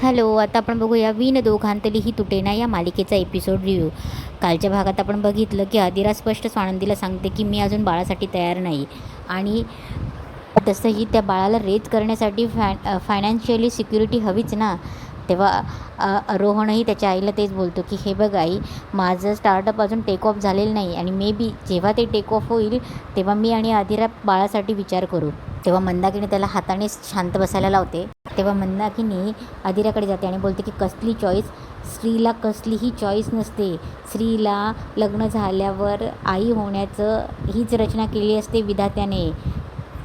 Hello, आता आपण बघूया विण दोघांतली ही तुटेना या मालिकेचा एपिसोड रिव्ह्यू. कालच्या भागात आपण बघितलं की आदिरा स्पष्ट स्वानंदीला सांगते की मी अजून बाळासाठी तयार नाही आणि तसंही त्या बाळाला रेज करण्यासाठी फायनान्शियली सिक्युरिटी हवीच ना. तेव्हा रोहनही त्याच्या आईला तेच बोलतो की हे बघ आई, माझं स्टार्टअप अजून टेक ऑफ झालेलं नाही आणि मे बी जेव्हा ते टेक ऑफ होईल तेव्हा मी आणि आदिरा बाळासाठी विचार करू. तेव्हा मंदाकिनी त्याला हाताने शांत बसायला लावते. तेव्हा मंदाकिनी आदिराकडे जाते आणि बोलते की कसली चॉईस, स्त्रीला कसलीही चॉईस नसते. स्त्रीला लग्न झाल्यावर आई होण्याचं हीच रचना केली असते विधात्याने,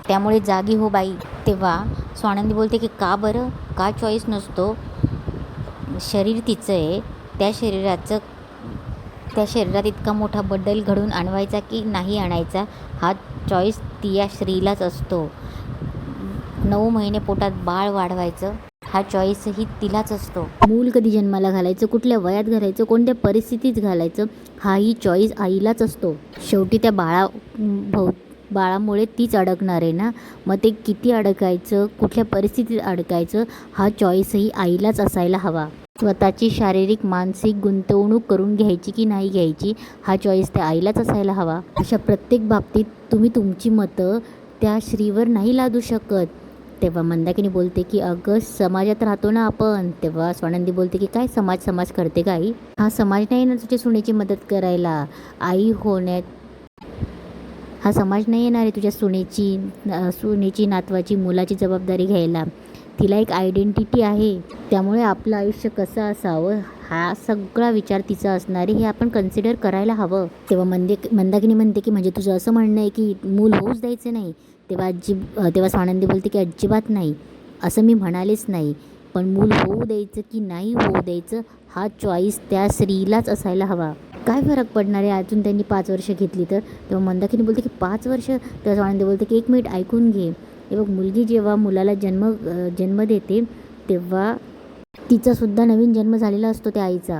त्यामुळे जागी हो बाई. तेव्हा स्वानंदी बोलते की का बरं, का चॉईस नसतो? शरीर तिचं आहे, त्या शरीरात इतका मोठा बदल घडून आणवायचा की नाही आणायचा हा चॉईस या स्त्रीलाच असतो. 9 महिने पोटात बाळ वाढवायचं हा चॉईसही तिलाच असतो. मूल कधी जन्माला घालायचं, कुठल्या वयात घालायचं, कोणत्या परिस्थितीत घालायचं हाही चॉईस आईलाच असतो. शेवटी त्या बाळामुळे तीच अडकणार आहे ना. मग ते किती अडकायचं, कुठल्या परिस्थितीत अडकायचं हा चॉईसही आईलाच असायला हवा. स्वतःची शारीरिक मानसिक गुंतवणूक करून घ्यायची की नाही घ्यायची हा चॉईस त्या आईलाच असायला हवा. अशा प्रत्येक बाबतीत तुम्ही तुमची मतं त्या स्त्रीवर नाही लादू शकत. तेव्हा मंदाकिनी बोलते की अगं समाजात राहतो ना आपण. तेव्हा स्वानंदी बोलते की काय समाज करते का आई? हा समाज नाही ना तुझ्या सुनेची मदत करायला. आई होण्यात हा समाज नाही येणार आहे तुझ्या सुनेची नातवाची मुलाची जबाबदारी घ्यायला. तिला एक आयडेंटिटी आहे, त्यामुळे आपलं आयुष्य कसं असावं हा सगळा विचार तिचा असणार आहे, हे आपण कन्सिडर करायला हवं. तेव्हा मंदाकिनी म्हणते की म्हणजे तुझं असं म्हणणं आहे की मूल होऊच द्यायचं नाही? तेव्हा स्वानंदी बोलते की अजिबात नाही, असं मी म्हणालेच नाही. पण मूल होऊ द्यायचं की नाही होऊ द्यायचं हा चॉईस त्या स्त्रीलाच असायला हवा. काय फरक पडणार आहे अजून त्यांनी 5 वर्ष घेतली तर? तेव्हा मंदाकिनी बोलते की 5 वर्ष? तेव्हा स्वानंदी बोलते की 1 मिनिट ऐकून घे. तेव्हा मुलगी जेव्हा मुलाला जन्म देते तेव्हा तिचासुद्धा नवीन जन्म झालेला असतो त्या आईचा.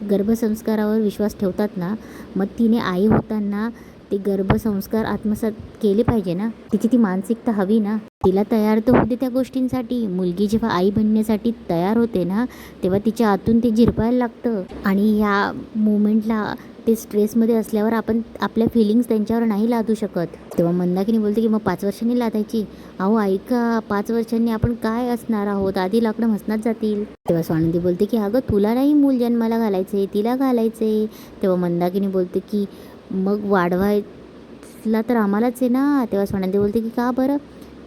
गर्भसंस्कारावर विश्वास ठेवतात ना, मग तिने आई होताना ते गर्भसंस्कार आत्मसात केले पाहिजे ना. तिची ती मानसिकता हवी ना. तिला तयार तर होते त्या गोष्टींसाठी. मुलगी जेव्हा आई बनण्यासाठी तयार होते ना तेव्हा तिच्या आतून ते झिरपायला लागतं आणि ह्या मुमेंटला ते स्ट्रेसमध्ये असल्यावर आपण आपल्या फिलिंग्स त्यांच्यावर नाही लादू शकत. तेव्हा मंदाकिनी बोलते की मग 5 वर्षांनी लादायची? अहो ऐका, 5 वर्षांनी आपण काय असणार आहोत, आधी लाकडं मसनात जातील. तेव्हा स्वानंदी बोलते की अगं तुला नाही मूल जन्माला घालायचे, तिला घालायचे. तेव्हा मंदाकिनी बोलते की मग वाढवायला तर आम्हालाच आहे ना. तेव्हा स्वानंदी बोलते की का बरं?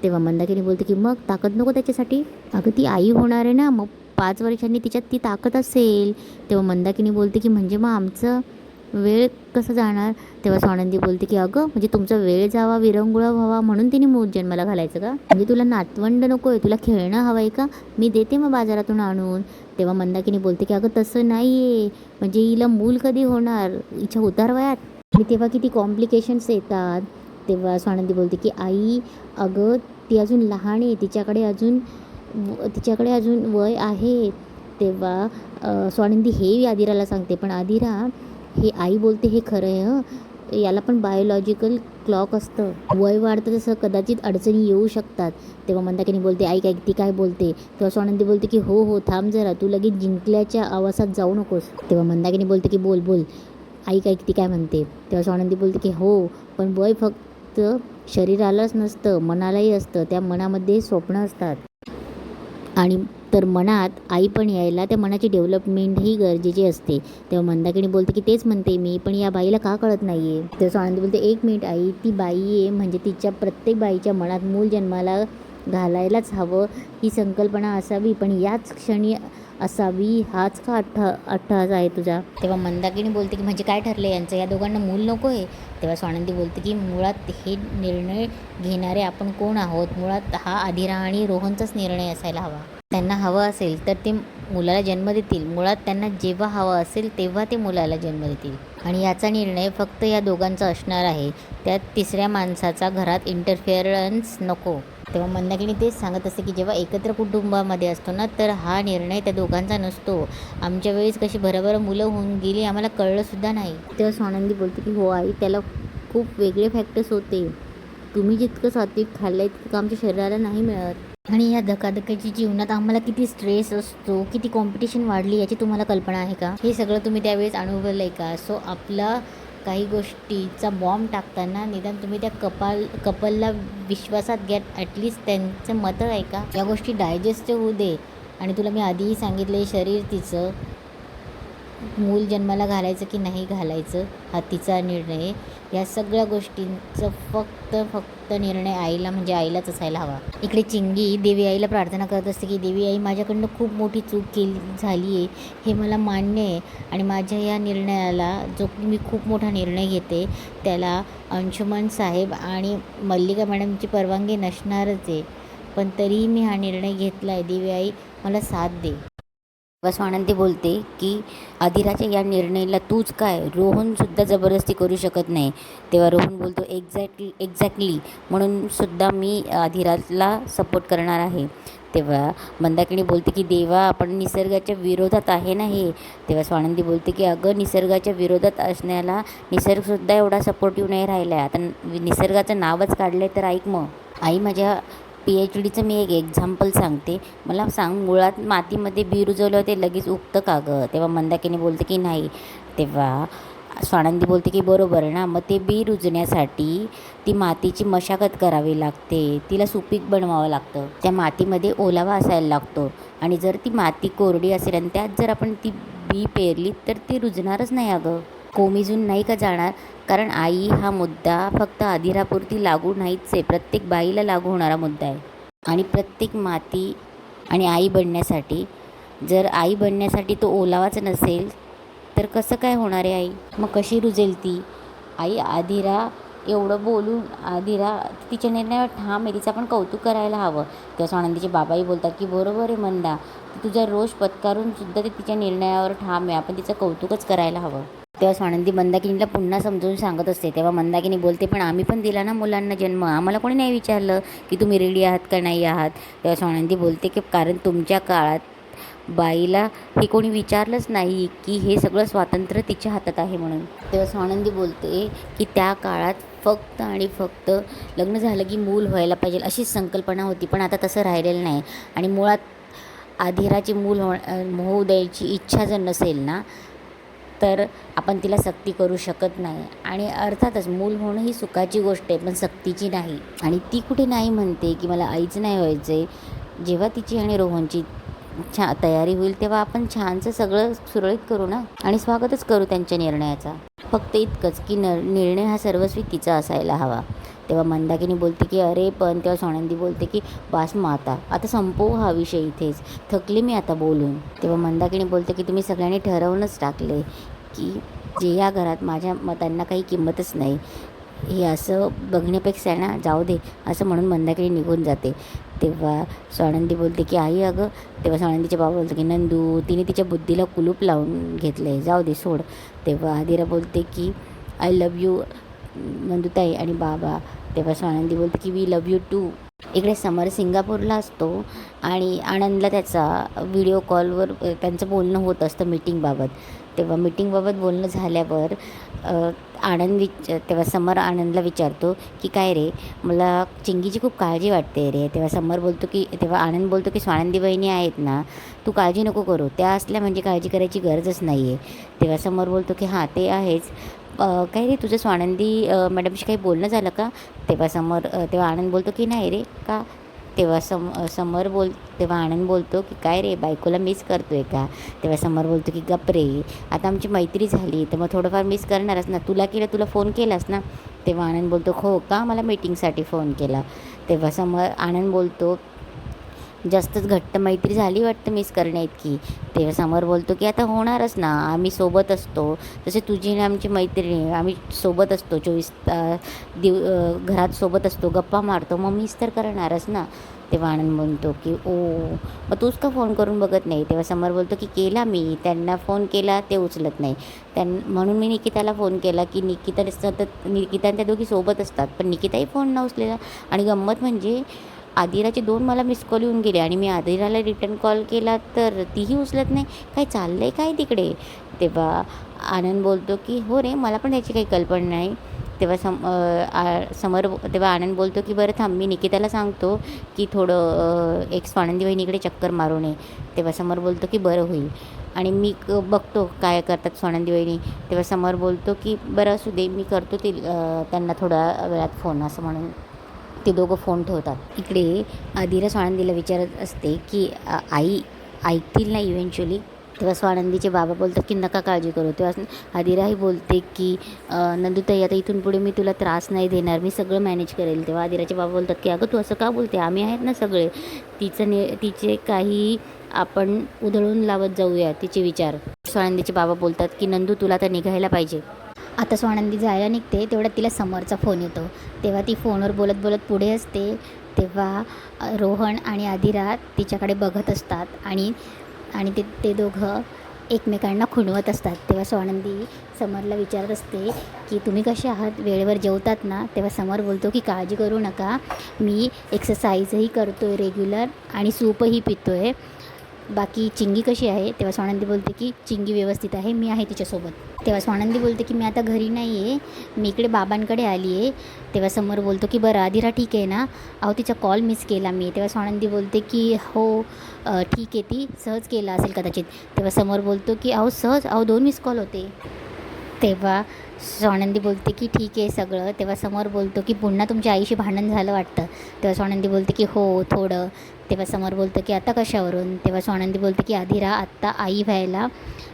तेव्हा मंदाकिनी बोलते की मग ताकद नको त्याच्यासाठी? अगं ती आई होणार आहे ना, मग 5 वर्षांनी तिच्यात ती ताकद असेल. तेव्हा मंदाकिनी बोलते की म्हणजे मग आमचं वेळ कसं जाणार? तेव्हा स्वानंदी बोलते की अगं म्हणजे तुमचा वेळ जावा, विरंगुळा व्हावा म्हणून तिने मूल जन्माला घालायचं का? म्हणजे तुला नातवंड नको आहे, तुला खेळणं हवं आहे का? मी देते मग बाजारातून आणून. तेव्हा मंदाकिनी बोलते की अगं तसं नाही आहे, म्हणजे हिला मूल कधी होणार, हिच्या उतार वयात? आणि तेव्हा किती कॉम्प्लिकेशन्स येतात. तेव्हा स्वानंदी बोलते की आई अगं ती अजून लहान आहे, तिच्याकडे अजून वय आहे. तेव्हा स्वानंदी हे आदिराला सांगते, पण आदिरा हे आई बोलते हे खरं आहे हं, याला पण बायोलॉजिकल क्लॉक असतं. वय वाढतं तसं कदाचित अडचणी येऊ शकतात. तेव्हा मंदाकिनी बोलते ऐक ती काय बोलते. तेव्हा स्वानंदी बोलते की हो थांब जरा, तू लगेच जिंकल्याच्या आवासात जाऊ नकोस. तेव्हा मंदाकिनी बोलते की बोल ऐक ती काय म्हणते. तेव्हा स्वानंदी बोलते की हो, पण वय फक्त शरीरालाच नसतं, मनालाही असतं. त्या मनामध्ये स्वप्न असतात आणि तर मनात आई पण यायला त्या मनाची डेव्हलपमेंटही गरजेची असते. तेव्हा मंदाकिनी बोलते की तेच म्हणते मी, पण या बाईला का कळत नाही आहे? तेव्हा स्वानंदी बोलते 1 मिनिट आई, ती बाई आहे म्हणजे तिच्या प्रत्येक बाईच्या मनात मूल जन्माला घालायलाच हवं ही संकल्पना असावी, पण याच क्षणी असावी हाच का अट्टहास आहे तुझा? तेव्हा मंदाकिनी बोलते की म्हणजे काय ठरलं यांचं, या दोघांना मूल नको आहे? तेव्हा स्वानंदी बोलते की मुळात हे निर्णय घेणारे आपण कोण आहोत? मुळात हा आदिरा आणि रोहनचाच निर्णय असायला हवा. त्यांना हवं असेल तर ते मुलाला जन्म देतील. मुळात त्यांना जेव्हा हवं असेल तेव्हा ते मुलाला जन्म देतील आणि याचा निर्णय फक्त या दोघांचा असणार आहे. त्यात तिसऱ्या माणसाचा घरात इंटरफिअरन्स नको. तेव्हा मंदाकिनी तेच सांगत असते की जेव्हा एकत्र कुटुंबामध्ये असतो ना तर हा निर्णय त्या दोघांचा नसतो. आमच्या वेळेस कशी भरभर मुलं होऊन गेली आम्हाला कळलंसुद्धा नाही. तेव्हा स्वानंदी बोलते की हो आई, त्याला खूप वेगळे फॅक्टर्स होते. तुम्ही जितकं सात्विक खाल्लं आहे तितकं आमच्या शरीराला नाही मिळत. आणि या धकाधकीच्या जीवनात आम्हाला किती स्ट्रेस असतो, किती कॉम्पिटिशन वाढली याची तुम्हाला कल्पना आहे का? हे सगळं तुम्ही त्यावेळेस अनुभवलं आहे का? सो आपला काही गोष्टीचा बॉम्ब टाकताना निदान तुम्ही त्या कपलला विश्वासात घ्या, ॲटलिस्ट त्यांचं मतं ऐका. या गोष्टी डायजेस्ट होऊ दे. आणि तुला मी आधीही सांगितलं, शरीर तिचं, मूल जन्माला घालायचं की नाही घालायचं हा तिचा निर्णय. या सगळ्या गोष्टींचं फक्त निर्णय आईला, म्हणजे आईलाच असायला हवा. इकडे चिंगी देवी आईला प्रार्थना करत असते की देवी आई, माझ्याकडनं खूप मोठी चूक झाली आहे, हे मला मान्य आहे. आणि माझ्या या निर्णयाला, जो मी खूप मोठा निर्णय घेते, त्याला अंशुमन साहेब आणि मल्लिका मॅडमची परवानगी नसणारच आहे. पण तरीही मी हा निर्णय घेतला आहे. देवी आई मला साथ दे. तेव्हा स्वानंदी बोलते की आदिराच्या या निर्णयाला तूच काय, रोहनसुद्धा जबरदस्ती करू शकत नाही. तेव्हा रोहन बोलतो एक्झॅक्टली म्हणून सुद्धा मी आदिराला सपोर्ट करणार आहे. तेव्हा मंदाकिनी बोलते की देवा, आपण निसर्गाच्या विरोधात आहे ना हे. तेव्हा स्वानंदी बोलते की अगं, निसर्गाच्या विरोधात असण्याला निसर्गसुद्धा एवढा सपोर्टिव्ह नाही राहिला आहे. आता निसर्गाचं नावच काढलं आहे तर ऐक मग. आई, माझ्या PhDचं मी एक एक्झाम्पल सांगते, मला सांग, मुळात मातीमध्ये बी रुजवलं ते लगेच उगतं का गं? तेव्हा मंदाकिनी बोलते की नाही. तेव्हा स्वानंदी बोलते की बरोबर ना, मग ते बी रुजण्यासाठी ती मातीची मशागत करावी लागते, तिला सुपीक बनवावं लागतं, त्या मातीमध्ये ओलावा असायला लागतो. आणि जर ती माती कोरडी असेल आणि त्यात जर आपण ती बी पेरली तर ती रुजणारच नाही अगं, कोमेजून नाही का जाणार. कारण आई हा मुद्दा फक्त आदिरापुरती लागू नाहीच आहे, प्रत्येक बाईला लागू होणारा मुद्दा आहे. आणि प्रत्येक माती आणि आई बनण्यासाठी, जर आई बनण्यासाठी तो ओलावाच नसेल तर कसं काय होणार आहे आई? मग कशी रुजेल ती आई? आदिरा एवढं बोलून आदिरा तिच्या निर्णयावर ठाम आहे, तिचं आपण कौतुक करायला हवं. तेव्हा स्वानंदीचे बाबाही बोलतात की बरोबर आहे मंदा, तुझा रोष पत्कारून सुद्धा ते तिच्या निर्णयावर ठाम आहे, आपण तिचं कौतुकच करायला हवं. तेव्हा स्वानंदी मंदाकिनीला पुन्हा समजावून सांगत असते. तेव्हा मंदाकिनी बोलते, पण आम्ही पण दिला ना मुलांना जन्म, आम्हाला कोणी नाही विचारलं की तुम्ही रेडी आहात का नाही आहात. तेव्हा स्वानंदी बोलते की कारण तुमच्या काळात बाईला हे कोणी विचारलंच नाही की हे सगळं स्वातंत्र्य तिच्या हातात आहे म्हणून. तेव्हा स्वानंदी बोलते की त्या काळात फक्त आणि फक्त लग्न झालं की मूल व्हायला पाहिजे अशीच संकल्पना होती, पण आता तसं राहिलेलं नाही. आणि मुळात आदिराची मूल होऊ द्यायची इच्छा जर नसेल ना, तर आपण तिला सक्ती करू शकत नाही. आणि अर्थातच मूल होणं ही सुखाची गोष्ट आहे, पण सक्तीची नाही. आणि ती कुठे नाही म्हणते की मला आईच नाही व्हायचं आहे. जेव्हा तिची आणि रोहनची तयारी होईल तेव्हा आपण छानसं सगळं सुरळीत करू ना, आणि स्वागतच करू त्यांच्या निर्णयाचा. फक्त इतकंच की निर्णय हा सर्वस्वी तिचा असायला हवा. तेव्हा मंदाकिनी बोलते की अरे पण. तेव्हा सोनंदी बोलते की बास मग आता संपवू हा विषय इथेच, थकले मी आता बोलून. तेव्हा मंदाकिनी बोलते की तुम्ही सगळ्यांनी ठरवूनच टाकले की जे या घरात माझ्या मतांना काही किंमतच नाही, हे असं बघण्यापेक्षा ना जाऊ दे, असं म्हणून मंदाकिनी निघून जाते. तेव्हा स्वानंदी बोलते की आई अगं. तेव्हा स्वानंदीचे बाबा बोलते की नंदू, तिने तिच्या बुद्धीला कुलूप लावून घेतलं आहे, जाऊ दे सोड. तेव्हा आदिरा बोलते की आय लव्ह यू नंदूताई आणि बाबा. तेव्हा स्वानंदी बोलते की वी लव्ह यू टू. इकडे समर सिंगापूरला असतो आणि आनंदला त्याचा व्हिडिओ कॉलवर त्यांचं बोलणं होत असतं मीटिंगबाबत. तेव्हा मीटिंगबाबत बोलणं झाल्यावर तेव्हा समर आनंदला विचारतो की काय रे, मला चिंगीची खूप काळजी वाटते रे. तेव्हा आनंद बोलतो की स्वानंदी बहिणी आहेत ना, तू काळजी नको करू, त्या असल्या म्हणजे काळजी करायची गरजच नाही आहे. तेव्हा समर बोलतो की हां ते आहेच. काय रे, तुझं स्वानंदी मॅडमशी काही बोलणं झालं का? तेव्हा आनंद बोलतो की नाही रे, का? तेव्हा तेव्हा आनंद बोलतो की काय रे, बायकोला मिस करतो आहे का? तेव्हा समर बोलतो की गप रे, आता आमची मैत्री झाली तर मग थोडंफार मिस करणारच ना, तुला फोन केलास ना? तेव्हा आनंद बोलतो हो का, मला मीटिंगसाठी फोन केला. तेव्हा आनंद बोलतो जास्तच घट्ट मैत्री झाली वाटतं मिस करण्याइतकी. तेव्हा समर बोलतो की आता होणारच ना, आम्ही सोबत असतो, जसे तुझी आणि आमची मैत्रिणी, आम्ही सोबत असतो 24 घरात सोबत असतो, गप्पा मारतो, मग मिस तर करणारच ना. तेव्हा आनंद म्हणतो की ओ, मग तूच का फोन करून बघत नाही? तेव्हा समर बोलतो की केला मी, त्यांना फोन केला ते उचलत नाही, म्हणून मी निकिताला फोन केला की निकिता त्या दोघी सोबत असतात, पण निकिताही फोन न उचलेला. आणि गंमत म्हणजे आदिराचे 2 मला मिस कॉल येऊन गेले आणि मी आदिराला रिटर्न कॉल केला तर तीही उचलत नाही, काय चाललं आहे काय तिकडे? तेव्हा आनंद बोलतो की हो रे, मला पण त्याची काही कल्पना नाही, तेव्हा तेव्हा आनंद बोलतो की बरं थांब, मी निकिताला सांगतो की थोडं एक स्वानंदी वहिनीकडे चक्कर मारून ये. तेव्हा समर बोलतो की बरं होईल आणि मी बघतो काय करतात स्वानंदी वहिनी. तेव्हा समर बोलतो की बरं असू दे, मी करतो त्यांना थोड्या वेळात फोन, असं म्हणून ते दोघं फोन ठेवतात. इकडे आदिरा स्वानंदीला विचारत असते की आई ऐकतील ना इव्हेंच्युअली. तेव्हा स्वानंदीचे बाबा बोलतात की नका काळजी करू. तेव्हा आदिराही बोलते की नंदुताई, आता इथून पुढे मी तुला त्रास नाही देणार, मी सगळं मॅनेज करेल. तेव्हा आदिराचे बाबा बोलतात की अगं तू असं का बोलते, आम्ही आहेत ना सगळे. तिचे काही आपण उधळून लावत जाऊया तिचे विचार. स्वानंदीचे बाबा बोलतात की नंदू, तुला तर निघायला पाहिजे. आता स्वानंदी जायला निघते तेवढ्यात तिला समोरचा फोन येतो. तेव्हा ती फोनवर बोलत बोलत पुढे असते. तेव्हा रोहन आणि आदिरा तिच्याकडे बघत असतात आणि आणि ते दोघं एकमेकांना खुणवत असतात. तेव्हा स्वानंदी समरला विचारत असते की तुम्ही कसे आहात, वेळेवर जेवतात ना. तेव्हा समर बोलतो की काळजी करू नका, मी एक्सरसाइजही करतो आहे रेग्युलर आणि सूपही पितो आहे. बाकी चिंगी कशी आहे. तेव्हा स्वानंदी बोलते की चिंगी व्यवस्थित आहे, मी आहे तिच्यासोबत. तेव्हा स्वानंदी बोलते की मी आता घरी नाही आहे, मी इकडे बाबांकडे आली आहे. तेव्हा समर बोलतो की बरं आदिरा ठीक आहे ना, अहो तिचा कॉल मिस केला मी. तेव्हा स्वानंदी बोलते की हो ठीक आहे, ती सहज केला असेल कदाचित. तेव्हा समर बोलतो की अहो सहज, अहो 2 मिस कॉल होते. तेव्हा स्वानंदी बोलते की ठीक आहे सगळं. तेव्हा समर बोलतो की पुन्हा तुमच्या आईशी भांडण झालं वाटतं. तेव्हा स्वानंदी बोलते की हो थोडं. तेव्हा समर बोलतं की आता कशावरून. तेव्हा स्वानंदी बोलते की आदिरा आत्ता आई व्हायला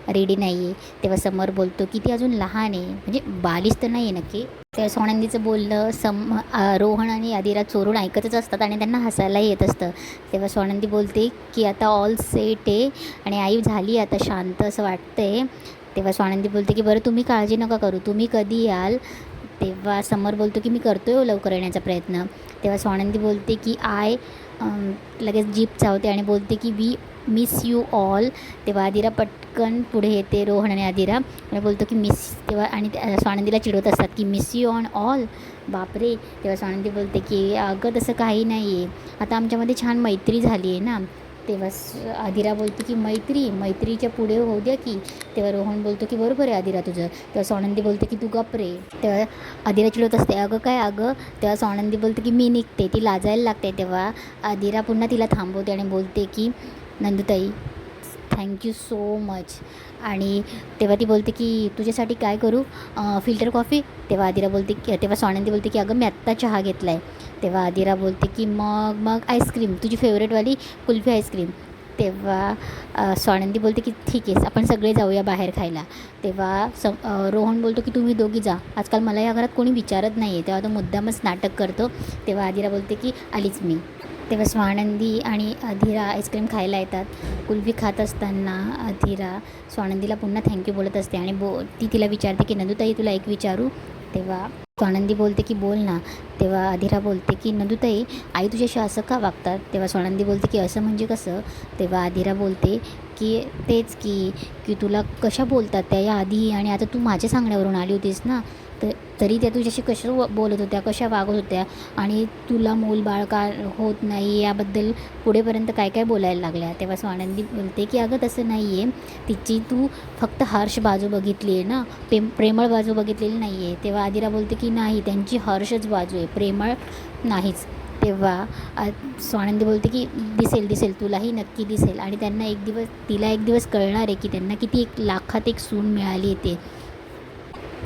रेडी नाही आहे. तेव्हा समर बोलतो की ती अजून लहान आहे, म्हणजे बालिश तर नाही आहे नक्की. तेव्हा स्वानंदीचं बोलणं रोहन आणि आदिरा चोरून ऐकतच असतात आणि त्यांना हसायलाही येत असतं. तेव्हा स्वानंदी बोलते की आता ऑल सेट आहे आणि आई झाली आता शांत असं वाटतंय. तेव्हा स्वानंदी बोलते की बरं तुम्ही काळजी नका करू, तुम्ही कधी याल. तेव्हा समर बोलतो की मी करतो आहे लवकर येण्याचा प्रयत्न. तेव्हा स्वानंदी बोलते की लगेच जीप चावते आणि बोलते की वी मिस यू ऑल. तेव्हा आदिरा पटकन पुढे येते, रोहन आणि आदिरा, आणि बोलतो की मिस. तेव्हा आणि स्वानंदीला चिडवत असतात की मिस यू ऑन ऑल, बापरे. तेव्हा स्वानंदी बोलते की अगं तसं काही नाही आहे, आता आमच्यामध्ये छान मैत्री झाली आहे ना. तेव्हा आदिरा बोलते की मैत्रीच्या पुढे होऊ द्या की. तेव्हा रोहन बोलतो की बरोबर आहे आदिरा तुझं. तेव्हा स्वानंदी बोलते की तू गप्प रे. तेव्हा आदिरा चिडवत असते अगं काय अगं. तेव्हा स्वानंदी बोलते की मी निघते, ती लाजायला लागते. तेव्हा आदिरा पुन्हा तिला थांबवते आणि बोलते की नंदुताई थँक्यू सो मच. आणि तेव्हा ती बोलते की तुझ्यासाठी काय करू, फिल्टर कॉफी. तेव्हा स्वानंदी बोलते की अगं मी आत्ता चहा घेतला आहे. तेव्हा आदिरा बोलते की मग आईस्क्रीम, तुझी फेवरेटवाली कुल्फी आईस्क्रीम. तेव्हा स्वानंदी बोलते की ठीक आहे आपण सगळे जाऊया बाहेर खायला. तेव्हा रोहन बोलतो की तुम्ही दोघी जा, आजकाल मला या घरात कोणी विचारत नाही आहे. तेव्हा तो मुद्दामच नाटक करतो. तेव्हा आदिरा बोलते की आलीच मी. तेव्हा स्वानंदी आणि आदिरा आईस्क्रीम खायला येतात. कुल्फी खात असताना आदिरा स्वानंदीला पुन्हा थँक्यू बोलत असते आणि ती तिला विचारते की नंदुताई तुला एक विचारू. तेव्हा स्वानंदी बोलते की बोल ना. तेव्हा आदिरा बोलते की नंदुताई आई तुझ्याशी असं का वागतात. तेव्हा स्वानंदी बोलते की असं म्हणजे कसं. तेव्हा आदिरा बोलते की तेच की तुला कशा बोलतात त्या या आधी, आणि आता तू माझ्या सांगण्यावरून आली होतीस ना, तरी त्या तुझ्याशी कशा बोलत होत्या, कशा वागत होत्या, आणि तुला मूलबाळ का होत नाही याबद्दल पुढेपर्यंत काय काय बोलायला लागल्या. तेव्हा स्वानंदी बोलते की अगं तसं नाही आहे, तिची तू फक्त हर्ष बाजू बघितली आहे ना, प्रेमळ बाजू बघितलेली नाही आहे. तेव्हा आदिरा बोलते की नाही, त्यांची हर्षच बाजू आहे, प्रेमळ नाहीच. तेव्हा स्वानंदी बोलते की दिसेल तुलाही नक्की दिसेल, आणि तिला एक दिवस कळणार आहे की त्यांना किती 1 लाखात 1 सून मिळाली आहे ते.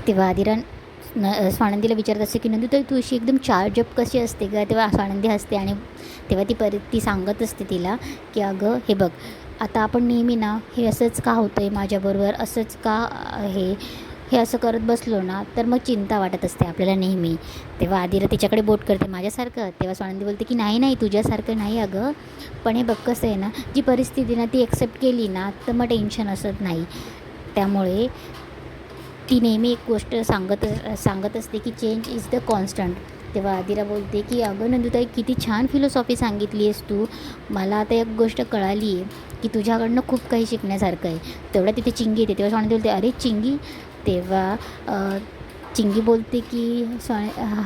तेव्हा आदिरा स्वानंदीला विचारत असते की नंदू तू अशी एकदम चार्जअप कशी असते का. तेव्हा स्वानंदी हसते आणि तेव्हा ती सांगत असते तिला की अगं हे बघ, आता आपण नेहमी ना हे असंच का होतं आहे माझ्याबरोबर, असंच का हे असं करत बसलो ना तर मग चिंता वाटत असते आपल्याला नेहमी. तेव्हा आदिरा तिच्याकडे बोट करते माझ्यासारखं. तेव्हा स्वानंदी बोलते की नाही तुझ्यासारखं नाही अगं, पण हे बघ कसं आहे ना, जी परिस्थिती ना ती एक्सेप्ट केली ना तर मग टेन्शन असत नाही. त्यामुळे ती नेहमी एक गोष्ट सांगत असते की चेंज इज द कॉन्स्टंट. तेव्हा आदिरा बोलते की अगं नंदुताई किती छान फिलॉसॉफी सांगितली आहेस तू, मला आता एक गोष्ट कळाली आहे की तुझ्याकडनं खूप काही शिकण्यासारखं आहे. तेवढ्या तिथे चिंगी येते. तेव्हा स्वानंदी बोलते अरे चिंगी. तेव्हा चिंगी बोलते की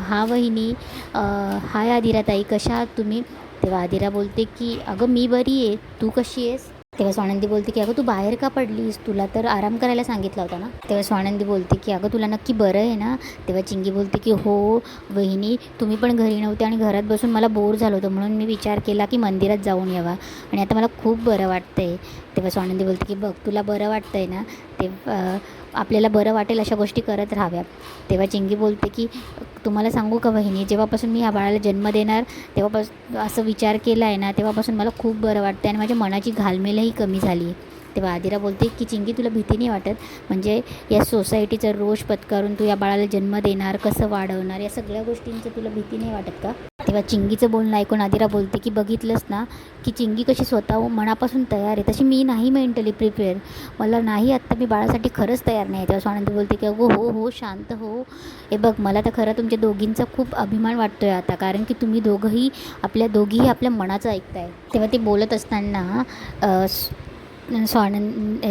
हा वहिनी, हाय आदिराताई कशा आहात तुम्ही. तेव्हा आदिरा बोलते की अगं मी बरी आहे, तू कशी आहेस. तेव्हा स्वानंदी बोलते की अगं तू बाहेर का पडलीस, तुला तर आराम करायला सांगितला होता ना. तेव्हा स्वानंदी बोलते की अगं तुला नक्की बरं आहे ना. तेव्हा चिंगी बोलते की हो वहिनी, तुम्ही पण घरी नव्हते आणि घरात बसून मला बोर झालं होतं, म्हणून मी विचार केला की मंदिरात जाऊन यावा आणि आता मला खूप बरं वाटतं आहे. तेव्हा स्वानंदी बोलते की बघ तुला बरं वाटतं आहे ना, ते आपल्याला बरं वाटेल अशा गोष्टी करत राहाव्या. तेव्हा चिंगी बोलते की तुम्हाला सांगू का वहिनी, जेव्हापासून मी ह्या बाळाला जन्म देणार तेव्हापासून असं विचार केला आहे ना, तेव्हापासून मला खूप बरं वाटतं आणि माझ्या मनाची घालमेलही कमी झाली आहे. तेव्हा आदिरा बोलते की चिंगी तुला भीती नाही वाटत, म्हणजे या सोसायटीचा रोष पत्करून तू या बाळाला जन्म देणार, कसं वाढवणार, या सगळ्या गोष्टींचं तुला भीती नाही वाटत का. तेव्हा चिंगीचं बोलणं ऐकून आदिरा बोलते की बघितलंस ना की चिंगी कशी स्वतः मनापासून तयार आहे, तशी मी नाही मेंटली प्रिपेअर, मला नाही आत्ता मी बाळासाठी खरंच तयार नाही. तेव्हा स्वानंदी बोलते की अगो हो हो शांत हो, हे बघ मला तर खरं तुमच्या दोघींचा खूप अभिमान वाटतो आहे आता, कारण की तुम्ही दोघंही दोघीही आपल्या मनाचं ऐकताय. तेव्हा ते बोलत असताना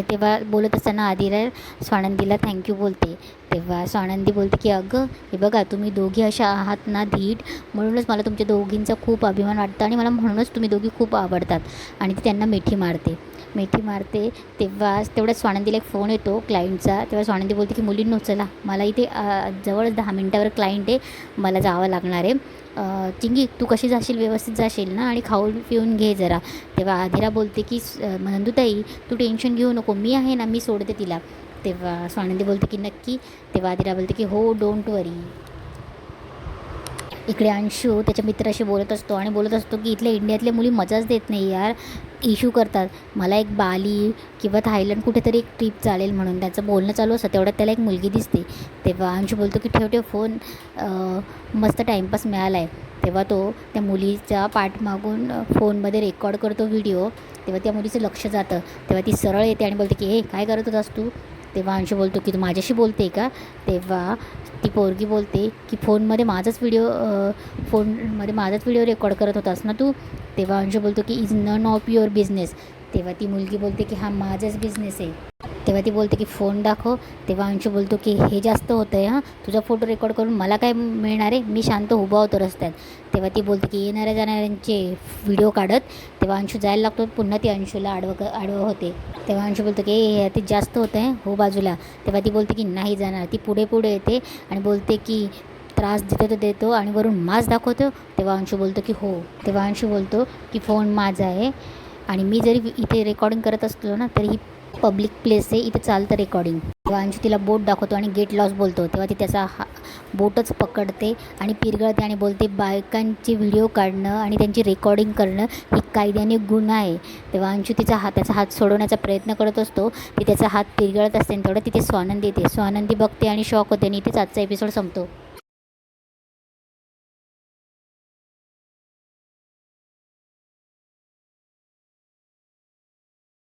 तेव्हा बोलत असताना आदिरा स्वानंदीला थँक्यू बोलते. तेव्हा स्वानंदी बोलते की अगं हे बघा तुम्ही दोघी अशा आहात ना धीट, म्हणूनच मला तुमच्या दोघींचा खूप अभिमान वाटतं आणि मला म्हणूनच तुम्ही दोघी खूप आवडतात. आणि ती त्यांना मिठी मारते. तेवढ्याच स्वानंदीला एक फोन येतो क्लायंटचा. तेव्हा स्वानंदी बोलते की मुलींनो चला, मला इथे जवळच 10 मिनटावर क्लायंट आहे, मला जावं लागणार आहे. चिंगी तू कशी जाशील, व्यवस्थित जाशील ना, आणि खाऊन पिऊन घे जरा. तेव्हा आदिरा बोलते की नंदुताई तू टेन्शन घेऊ नको, मी आहे ना, मी सोडते तिला. तेव्हा स्वानंदी बोलते की नक्की. तेव्हा आदिरा बोलते की हो डोंट वरी. इकडे अंशू त्याच्या मित्राशी बोलत असतो की इथल्या इंडियातल्या मुली मजाच देत नाही यार, इश्यू करतात, मला एक बाली किंवा थायलंड कुठेतरी एक ट्रिप चालेल म्हणून. त्याचं बोलणं चालू असतं तेवढ्यात त्याला एक मुलगी दिसते. तेव्हा अंशू बोलतो की ठेव फोन, मस्त टाईमपास मिळाला आहे. तेव्हा तो त्या मुलीच्या पाठमागून फोनमध्ये रेकॉर्ड करतो व्हिडिओ. तेव्हा त्या मुलीचं लक्ष जातं. तेव्हा ती सरळ येते आणि बोलते की हे काय करत होतास तू. तेव्हा अंशू बोलतो की तू माझ्याशी बोलते का. तेव्हा ती पोरगी बोलते की फोनमध्ये माझाच व्हिडिओ रेकॉर्ड करत होतास ना तू. तेव्हा अंशू बोलतो की is none of your business. तेव्हा ती मुलगी बोलते की हा माझाच बिझनेस आहे. तेव्हा ती बोलते की फोन दाखव. तेव्हा अंशू बोलतो की हे जास्त होतं आहे हां, तुझा फोटो रेकॉर्ड करून मला काय मिळणार आहे, मी शांत उभा होतो रस्त्यात. तेव्हा ती बोलते की येणाऱ्या जाणाऱ्यांचे व्हिडिओ काढत. तेव्हा अंशू जायला लागतो, पुन्हा ती अंशूला आडवं होते. तेव्हा अंशू बोलतो की हे ते जास्त होतं आहे, हो बाजूला. तेव्हा ती बोलते की नाही जाणार. ती पुढे येते आणि बोलते की त्रास देतो आणि वरून मास्क दाखवतो. तेव्हा अंशू बोलतो की हो. तेव्हा अंशू बोलतो की फोन माझा आहे आणि मी जरी इथे रेकॉर्डिंग करत असलो ना तरी ही पब्लिक प्लेस आहे, इथे चालतं रेकॉर्डिंग. तेव्हा अंशू तिला बोट दाखवतो आणि गेट लॉस बोलतो. तेव्हा ती त्याचा बोटच पकडते आणि पिरगळते आणि बोलते बायकांचे व्हिडिओ काढणं आणि त्यांची रेकॉर्डिंग करणं ही कायद्याने गुन्हा आहे. तेव्हा अंशू त्याचा हात सोडवण्याचा प्रयत्न करत असतो. ती त्याचा हात पिरगळत असते आणि तेवढं तिथे स्वानंदी येते. स्वानंदी बघते आणि शॉक होते आणि इथेच आजचा एपिसोड संपतो.